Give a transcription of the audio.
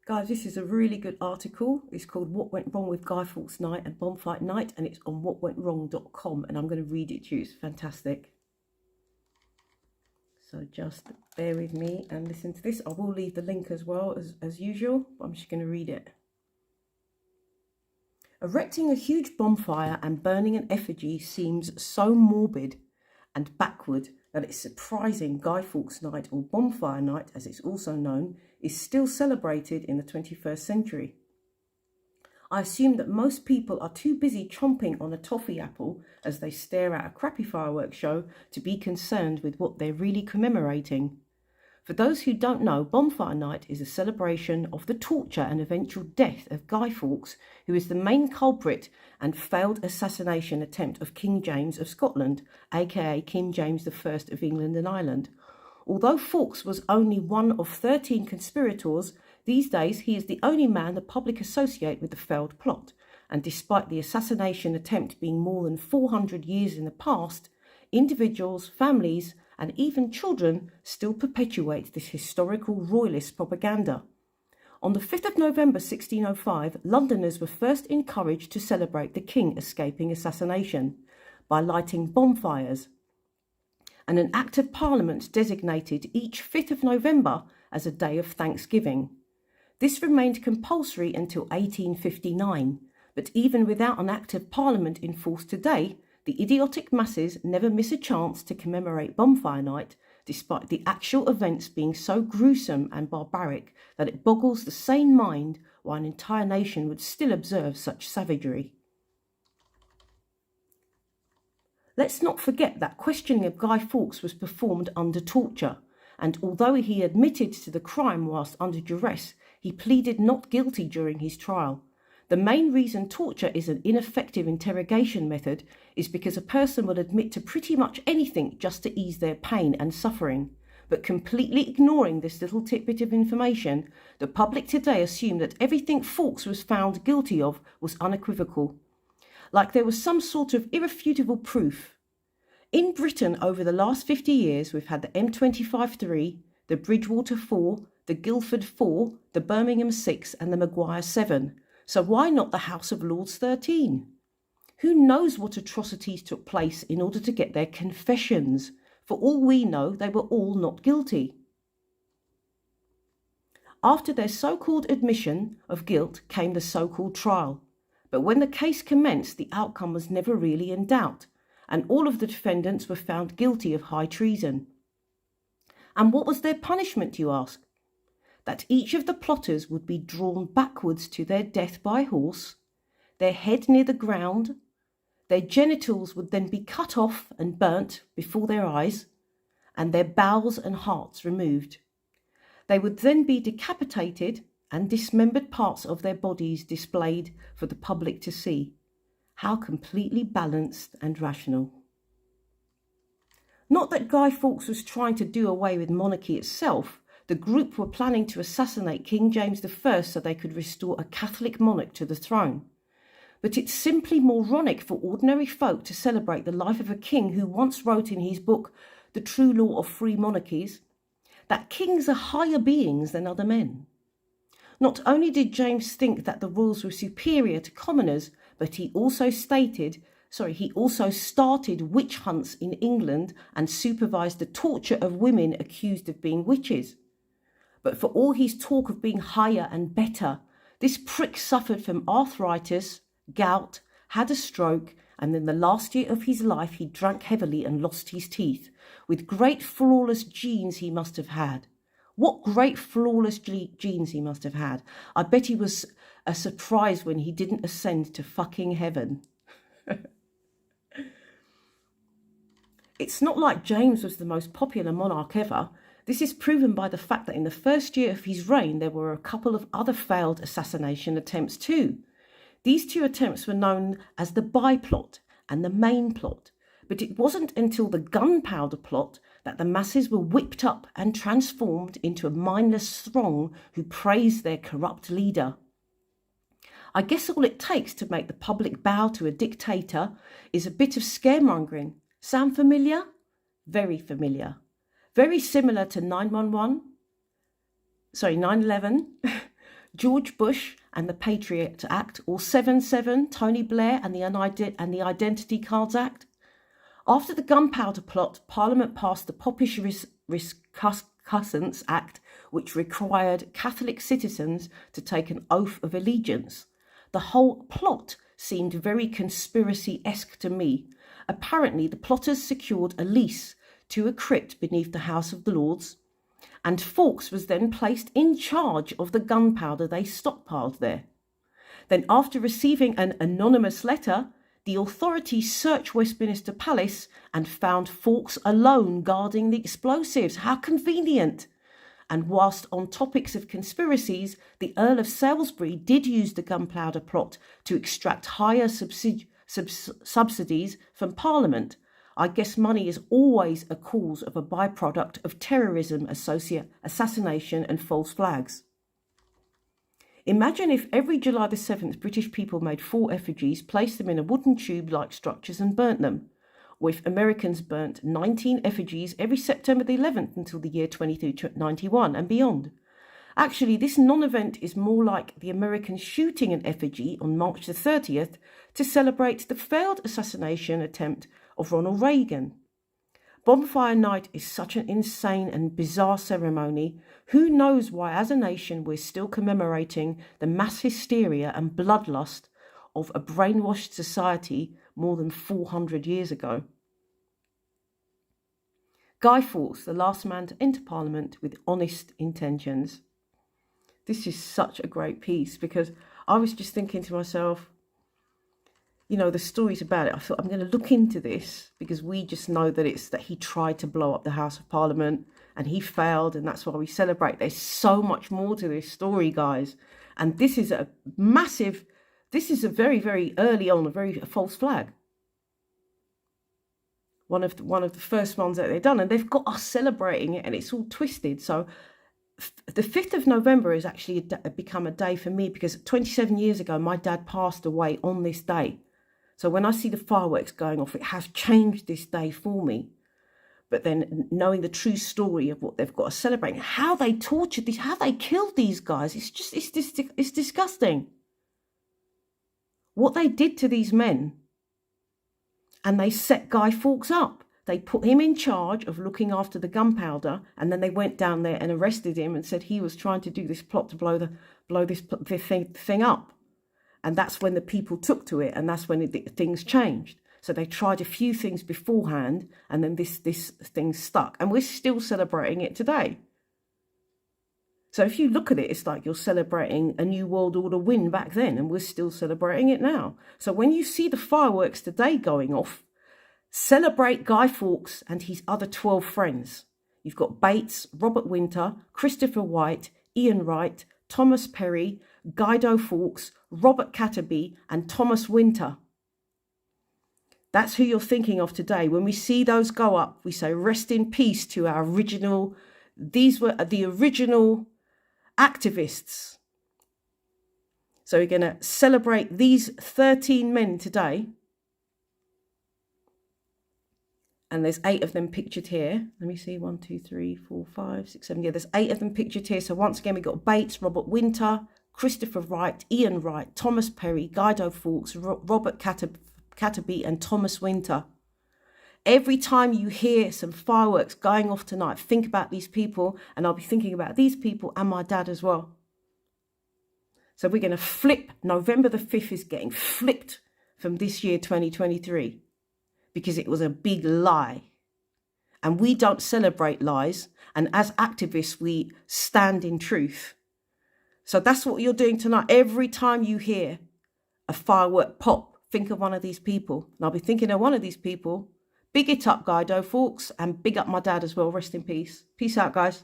Guys, this is a really good article. It's called What Went Wrong with Guy Fawkes Night and Bonfight Night, and it's on whatwentwrong.com, and I'm going to read it to you. It's fantastic. So just bear with me and listen to this. I will leave the link as well as usual, but I'm just going to read it. Erecting a huge bonfire and burning an effigy seems so morbid and backward that it's surprising Guy Fawkes Night, or Bonfire Night as it's also known, is still celebrated in the 21st century. I assume that most people are too busy chomping on a toffee apple as they stare at a crappy fireworks show to be concerned with what they're really commemorating. For those who don't know, Bonfire Night is a celebration of the torture and eventual death of Guy Fawkes, who is the main culprit and failed assassination attempt of King James of Scotland, aka King James I of England and Ireland. Although Fawkes was only one of 13 conspirators, these days he is the only man the public associate with the failed plot, and despite the assassination attempt being more than 400 years in the past, individuals, families, and even children still perpetuate this historical royalist propaganda. On the 5th of November 1605, Londoners were first encouraged to celebrate the king escaping assassination by lighting bonfires, and an Act of Parliament designated each 5th of November as a day of Thanksgiving. This remained compulsory until 1859, but even without an Act of Parliament in force today, the idiotic masses never miss a chance to commemorate Bonfire Night, despite the actual events being so gruesome and barbaric that it boggles the sane mind why an entire nation would still observe such savagery. Let's not forget that questioning of Guy Fawkes was performed under torture, and although he admitted to the crime whilst under duress, he pleaded not guilty during his trial. The main reason torture is an ineffective interrogation method is because a person will admit to pretty much anything just to ease their pain and suffering. But completely ignoring this little tidbit of information, the public today assume that everything Fawkes was found guilty of was unequivocal, like there was some sort of irrefutable proof. In Britain over the last 50 years, we've had the M25-3, the Bridgewater 4, the Guildford 4, the Birmingham 6 and the Maguire 7. So why not the House of Lords 13? Who knows what atrocities took place in order to get their confessions? For all we know, they were all not guilty. After their so-called admission of guilt came the so-called trial. But when the case commenced, the outcome was never really in doubt, and all of the defendants were found guilty of high treason. And what was their punishment, you ask? That each of the plotters would be drawn backwards to their death by horse, their head near the ground, their genitals would then be cut off and burnt before their eyes, and their bowels and hearts removed. They would then be decapitated and dismembered parts of their bodies displayed for the public to see. How completely balanced and rational. Not that Guy Fawkes was trying to do away with monarchy itself. The group were planning to assassinate King James I so they could restore a Catholic monarch to the throne. But it's simply moronic for ordinary folk to celebrate the life of a king who once wrote in his book, The True Law of Free Monarchies, that kings are higher beings than other men. Not only did James think that the royals were superior to commoners, but he also started witch hunts in England and supervised the torture of women accused of being witches. But for all his talk of being higher and better, this prick suffered from arthritis, gout, had a stroke, and in the last year of his life he drank heavily and lost his teeth. With great flawless genes he must have had. What great flawless genes he must have had. I bet he was a surprise when he didn't ascend to fucking heaven. It's not like James was the most popular monarch ever. This is proven by the fact that in the first year of his reign, there were a couple of other failed assassination attempts too. These two attempts were known as the by-plot and the main plot, but it wasn't until the gunpowder plot that the masses were whipped up and transformed into a mindless throng who praised their corrupt leader. I guess all it takes to make the public bow to a dictator is a bit of scaremongering. Sound familiar? Very familiar. Very similar to 9/11. George Bush and the Patriot Act, or 7/7, Tony Blair and the Identity Cards Act. After the Gunpowder Plot, Parliament passed the Popish Rescussance Act, which required Catholic citizens to take an oath of allegiance. The whole plot seemed very conspiracy-esque to me. Apparently, the plotters secured a lease to a crypt beneath the House of the Lords, and FAWKES was then placed in charge of the gunpowder they stockpiled there. Then, after receiving an anonymous letter, the authorities searched Westminster Palace and found FAWKES alone guarding the explosives. How convenient! And whilst on topics of conspiracies, the Earl of Salisbury did use the Gunpowder Plot to extract higher subsidies from Parliament. I guess money is always a cause of a byproduct of terrorism, assassination and false flags. Imagine if every July the 7th British people made 4 effigies, placed them in a wooden tube-like structures and burnt them. Or if Americans burnt 19 effigies every September the 11th until the year 2291 and beyond. Actually, this non-event is more like the Americans shooting an effigy on March the 30th to celebrate the failed assassination attempt of Ronald Reagan. Bonfire Night is such an insane and bizarre ceremony. Who knows why, as a nation, we're still commemorating the mass hysteria and bloodlust of a brainwashed society more than 400 years ago. Guy Fawkes, the last man to enter Parliament with honest intentions. This is such a great piece, because I was just thinking to myself, you know, the stories about it. I thought, I'm going to look into this, because we just know that it's that he tried to blow up the House of Parliament and he failed, and that's why we celebrate. There's so much more to this story, guys. And this is a massive, this is a very, very early on, a false flag. One of the first ones that they've done, and they've got us celebrating it, and it's all twisted. So the 5th of November has actually become a day for me, because 27 years ago, my dad passed away on this day. So when I see the fireworks going off, it has changed this day for me. But then knowing the true story of what they've got to celebrate, how they tortured these, how they killed these guys, it's disgusting. What they did to these men, and they set Guy Fawkes up. They put him in charge of looking after the gunpowder, and then they went down there and arrested him and said he was trying to do this plot to blow this thing up. And that's when the people took to it, and that's when things changed. So they tried a few things beforehand, and then this thing stuck. And we're still celebrating it today. So if you look at it, it's like you're celebrating a New World Order win back then, and we're still celebrating it now. So when you see the fireworks today going off, celebrate Guy Fawkes and his other 12 friends. You've got Bates, Robert Winter, Christopher White, Ian Wright, Thomas Perry, Guido Fawkes, Robert Catterby and Thomas Winter. That's who you're thinking of today. When we see those go up, we say rest in peace to our original, these were the original activists. So we're going to celebrate these 13 men today. And there's 8 of them pictured here. Let me see, 1, 2, 3, 4, 5, 6, 7. Yeah, there's 8 of them pictured here. So once again, we've got Bates, Robert Winter, Christopher Wright, Ian Wright, Thomas Perry, Guido Fawkes, Robert Catterby and Thomas Winter. Every time you hear some fireworks going off tonight, think about these people, and I'll be thinking about these people and my dad as well. So we're going to flip. November the 5th is getting flipped from this year, 2023, because it was a big lie. And we don't celebrate lies. And as activists, we stand in truth. So that's what you're doing tonight. Every time you hear a firework pop, think of one of these people. And I'll be thinking of one of these people. Big it up, Guido Fawkes, and big up my dad as well. Rest in peace. Peace out, guys.